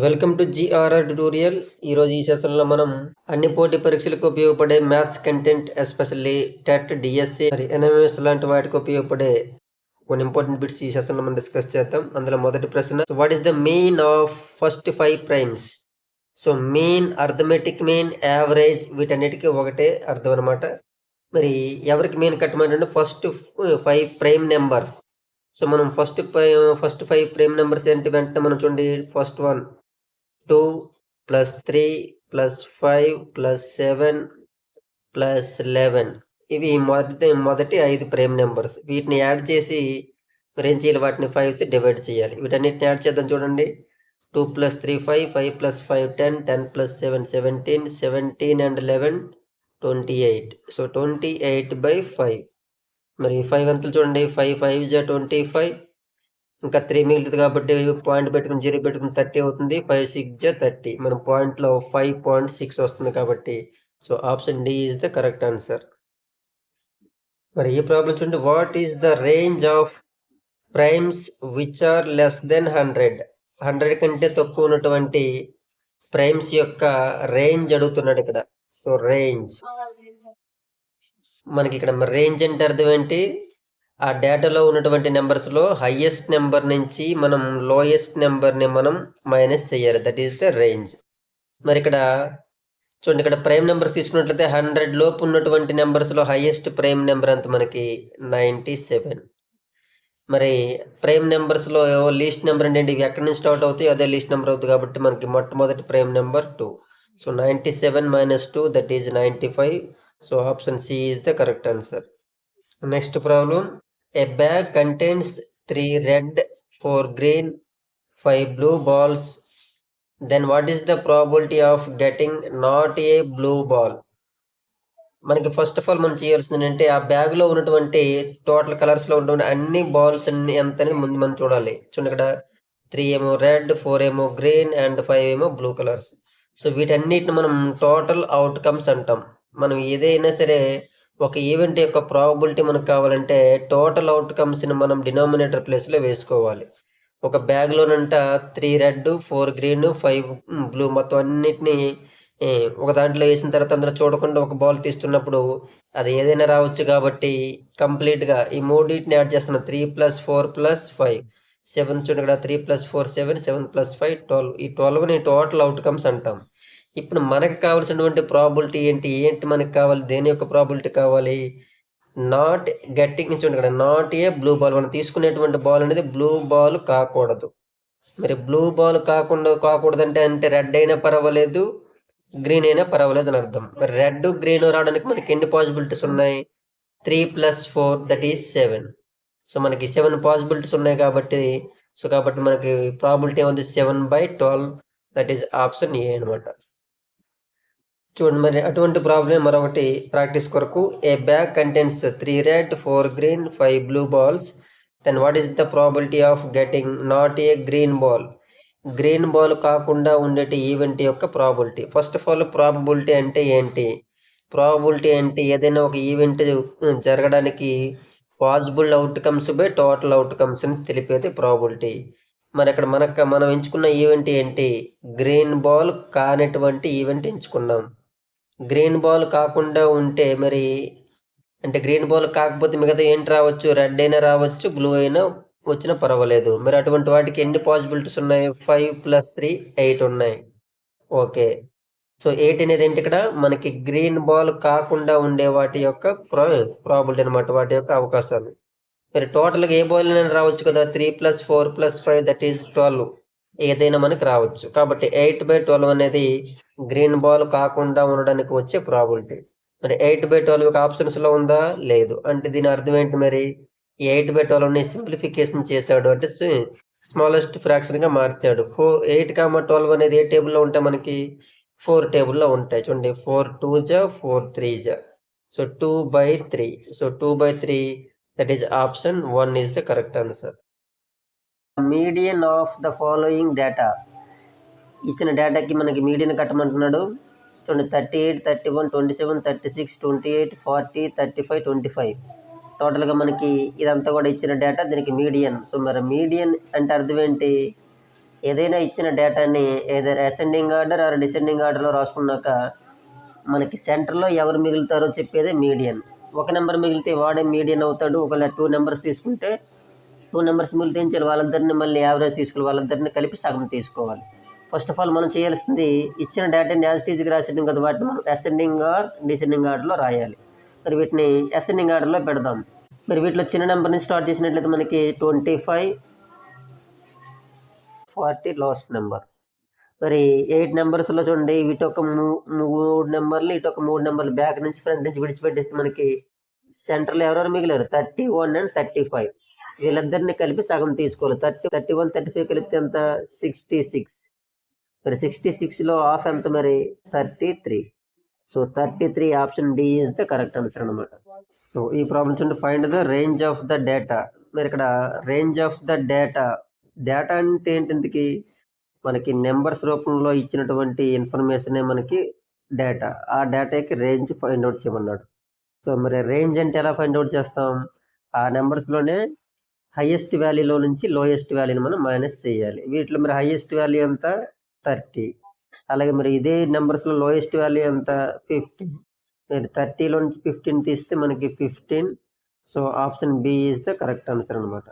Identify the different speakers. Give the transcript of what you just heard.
Speaker 1: Welcome to GRR tutorial. ఈరోజు ఈ సెషన్లో మనం అన్ని పోటీ పరీక్షలకు ఉపయోగపడే maths content, especially TET, DSC, మరి ఎన్ఎంఎస్ లాంటి వాటికి ఉపయోగపడే కొన్ని ఇంపార్టెంట్ బిట్స్ ఈ సెషన్లో మనం డిస్కస్ చేద్దాం. అందులో మొదటి ప్రశ్న, what is the mean of first 5 primes? So mean, arithmetic mean, average వీటన్నిటికీ ఒకటే అర్థం అనమాట. మరి ఎవరికి మీన్ కట్టమంటే ఫస్ట్ 5 ప్రైమ్ నెంబర్స్. సో మనం ఫస్ట్ 5 ప్రైమ్ నెంబర్స్ ఏంటి వెంటనే మనం చూడండి. First one 2 plus 3 plus 5 plus 7 plus 11. ఇవి మొదటి 5 ప్రైమ్ నెంబర్స్. వీటిని యాడ్ చేసి మరి ఏం చేయాలి, వాటిని 5తో డివైడ్ చేయాలి. వీటన్నిటిని యాడ్ చేద్దాం చూడండి. 2 plus 3 5, 5 plus 5 10, 10 plus 7 17, 17 and 11 28. So 28/5. మరి 5 ఎంతలు చూడండి, 5 5 25, ఇంకా 3 మిగులుతుంది కాబట్టి పాయింట్ పెట్టుకుని 0 పెట్టుకుని 30 అవుతుంది. 5 6 30. మన పాయింట్లో 5.6 వస్తుంది కాబట్టి so option D is the correct answer. మరి ఈ ప్రాబ్లం చూడండి, what is the range of primes which are less than 100 కంటే తక్కువ ఉన్నటువంటి ప్రైమ్స్ యొక్క రేంజ్ అడుగుతున్నాడు ఇక్కడ. సో రేంజ్ మనకి ఇక్కడ రేంజ్ అంటే అర్థం ఏంటి, ఆ డేటాలో ఉన్నటువంటి నెంబర్స్లో హైయెస్ట్ నెంబర్ నుంచి మనం లోయెస్ట్ నెంబర్ని మనం మైనస్ చేయాలి. That is the range. మరి ఇక్కడ చూడండి, ఇక్కడ ప్రైమ్ నెంబర్స్ తీసుకున్నట్లయితే 100 లోపు ఉన్నటువంటి నెంబర్స్లో హైయెస్ట్ ప్రైమ్ నెంబర్ అంత మనకి 97. మరి ప్రైమ్ నెంబర్స్లో లీస్ట్ నెంబర్ అంటే ఇవి ఎక్కడి నుంచి స్టార్ట్ అవుతాయి, అదే లీస్ట్ నెంబర్ అవుతుంది కాబట్టి మనకి మొట్టమొదటి prime number 2. So 97 minus 2 that is 95. So option C is the correct answer. Next problem, a bag contains 3 red, 4 green, 5 blue balls. Then what is the probability of getting not a blue ball? మనకి first of all మనం చేయాల్సింది ఏంటంటే ఆ bag లో ఉన్నటువంటి total colours లో ఉన్నటువంటి అన్ని బాల్స్ అన్ని ఎంత అనేది ముందు మనం చూడాలి. చూడండి, ఇక్కడ 3 ఏమో రెడ్, 4 ఏమో గ్రీన్ అండ్ 5 ఏమో బ్లూ కలర్స్. సో వీటన్నిటిని మనం టోటల్ అవుట్కమ్స్ అంటాం. మనం ఏదైనా సరే ఒక ఈవెంట్ యొక్క ప్రాబబిలిటీ మనకు కావాలంటే టోటల్ అవుట్కమ్స్ ని మనం డినామినేటర్ ప్లేస్ లో వేసుకోవాలి. ఒక బ్యాగ్ లోనంట 3 రెడ్, 4 గ్రీన్, 5 బ్లూ మొత్తం అన్నిటిని ఒక దాంట్లో వేసిన తర్వాత అందులో చూడకుండా ఒక బాల్ తీస్తున్నప్పుడు అది ఏదైనా రావచ్చు కాబట్టి కంప్లీట్ గా ఈ మూడింటిని యాడ్ చేస్తున్నాం. 3 + 4 + 5 7. చూడండి, ఇక్కడ 3 + 4 7, 7 + 5 12. ఈ 12ని టోటల్ అవుట్కమ్స్ అంటాం. ఇప్పుడు మనకి కావాల్సినటువంటి ప్రాబిలిటీ ఏంటి మనకి కావాలి, దేని యొక్క ప్రాబిలిటీ కావాలి, నాట్ గట్టిగా చూడండి, ఇక్కడ నాట్ ఏ బ్లూ బాల్. మనం తీసుకునేటువంటి బాల్ అనేది బ్లూ బాల్ కాకూడదు. మరి బ్లూ బాల్ కాకూడదంటే అంటే రెడ్ అయినా పర్వాలేదు, గ్రీన్ అయినా పర్వాలేదు అని అర్థం. మరి రెడ్ గ్రీన్ రావడానికి మనకి ఎన్ని పాసిబిలిటీస్ ఉన్నాయి, 3 + 4 దట్ ఈస్ 7. సో మనకి 7 పాసిబిలిటీస్ ఉన్నాయి కాబట్టి మనకి ప్రాబిలిటీ ఏముంది, 7/12 దట్ ఈస్ ఆప్షన్ ఏ అనమాట. చూడండి, మరి అటువంటి ప్రాబ్లం మరొకటి ప్రాక్టీస్ కొరకు, a bag contents 3 red, 4 green, 5 blue balls. Then what is the probability of getting not a green ball? Green ball కాకుండా ఉండేటి ఈవెంట్ యొక్క probability. First of all probability అంటే ఏంటి, ప్రాబిలిటీ అంటే ఏదైనా ఒక ఈవెంట్ జరగడానికి possible outcomes by total outcomes అని తెలిపేది ప్రాబిలిటీ. మరి ఇక్కడ మనం ఎంచుకున్న ఈవెంట్ ఏంటి, గ్రీన్ బాల్ కానటువంటి ఈవెంట్ ఎంచుకున్నాం. గ్రీన్ బాల్ కాకుండా ఉంటే మరి అంటే గ్రీన్ బాల్ కాకపోతే మిగతా ఏంటి రావచ్చు, రెడ్ అయినా రావచ్చు, బ్లూ అయినా వచ్చినా పర్వాలేదు. మరి అటువంటి వాటికి ఎన్ని పాసిబిలిటీస్ ఉన్నాయి, 5 + 3 8 ఉన్నాయి. ఓకే, సో 8 అనేది ఏంటి, ఇక్కడ మనకి గ్రీన్ బాల్ కాకుండా ఉండే వాటి యొక్క ప్రాబిలిటీ అనమాట, వాటి యొక్క అవకాశాలు. మరి టోటల్ గా ఏ బాల్ అయినా రావచ్చు కదా, 3 + 4 + 5 దట్ ఈస్ 12. ఏదైనా మనకి రావచ్చు కాబట్టి 8/12 అనేది గ్రీన్ బాల్ కాకుండా ఉండడానికి వచ్చే ప్రాబిలిటీ. మరి 8/12 ఆప్షన్స్ లో ఉందా, లేదు. అంటే దీని అర్థం ఏంటి, మరి ఈ 8/12 సింప్లిఫికేషన్ చేశాడు, అంటే స్మాలెస్ట్ ఫ్రాక్షన్ గా మార్చాడు. 8, 12 అనేది ఏ టేబుల్లో ఉంటాయి, మనకి 4 టేబుల్లో ఉంటాయి. చూడండి, 4 2 4 3. So 2/3. So 2/3 that is option 1 is the correct answer. Median of the following data. ఇచ్చిన డేటాకి మనకి మీడియన్ కట్టమంటున్నాడు. చూడండి, 38, 31, 27, 36, 28, 40, 35, 25. టోటల్గా మనకి ఇదంతా కూడా ఇచ్చిన డేటా, దీనికి మీడియన్. సో మరి మీడియన్ అంటే అర్థం ఏంటి, ఏదైనా ఇచ్చిన డేటాని ఏదైనా అసెండింగ్ ఆర్డర్ ఆర్ డిసెండింగ్ ఆర్డర్లో రాసుకున్నాక మనకి సెంటర్లో ఎవరు మిగులుతారో చెప్పేదే మీడియన్. ఒక నెంబర్ మిగిలితే వాడే మీడియన్ అవుతాడు. ఒకవేళ 2 నెంబర్స్ తీసుకుంటే 2 నెంబర్స్ మిగిలితే ఏం చేయాలి, వాళ్ళిద్దరిని మళ్ళీ యావరేజ్ తీసుకోవాలి, వాళ్ళిద్దరిని కలిపి సగం తీసుకోవాలి. ఫస్ట్ ఆఫ్ ఆల్ మనం చేయాల్సింది ఇచ్చిన డేటాని యాజ్ టీజ్గా రాసేయడం కదా, వాటిని మనం అసెండింగ్ ఆర్ డిసెండింగ్ ఆర్డర్లో రాయాలి. మరి వీటిని అసెండింగ్ ఆర్డర్లో పెడదాం. మరి వీటిలో చిన్న నెంబర్ నుంచి స్టార్ట్ చేసినట్లయితే మనకి 25, 40 లాస్ట్ నెంబర్. మరి 8 నెంబర్స్లో చూడండి, ఇటు ఒక 3 నెంబర్లు, ఇటు ఒక 3 నెంబర్లు, బ్యాక్ నుంచి ఫ్రంట్ నుంచి విడిచిపెట్టేస్తే మనకి సెంటర్లో ఎవరెవరు మిగిలారు, 31 and 35. వీళ్ళిద్దరిని కలిపి సగం తీసుకోవాలి. 31, 35 కలిపితే ఎంత, 66. మరి 66లో హాఫ్ ఎంత, మరి 33. So 33 option D is the correct answer అనమాట. సో ఈ ప్రాబ్లం చూడండి, find the range of the data. మరి ఇక్కడ రేంజ్ ఆఫ్ ద డేటా అంటే ఏంటికి, మనకి నెంబర్స్ రూపంలో ఇచ్చినటువంటి ఇన్ఫర్మేషనే మనకి డేటా. ఆ డేటాకి రేంజ్ ఫైండ్ అవుట్ చేయమన్నాడు. సో మరి రేంజ్ అంటే ఎలా ఫైండ్ అవుట్ చేస్తాం, ఆ నెంబర్స్లోనే హైయెస్ట్ వాల్యూలో నుంచి లోయెస్ట్ వాల్యూని మనం మైనస్ చేయాలి. వీటిలో మరి హైయెస్ట్ వాల్యూ ఎంత, 30. అలాగే మరి ఇదే నెంబర్స్లో లోయెస్ట్ వాల్యూ ఎంత, 15. మరి 30లో నుంచి 15 తీస్తే మనకి 15. So option B is the correct answer అనమాట.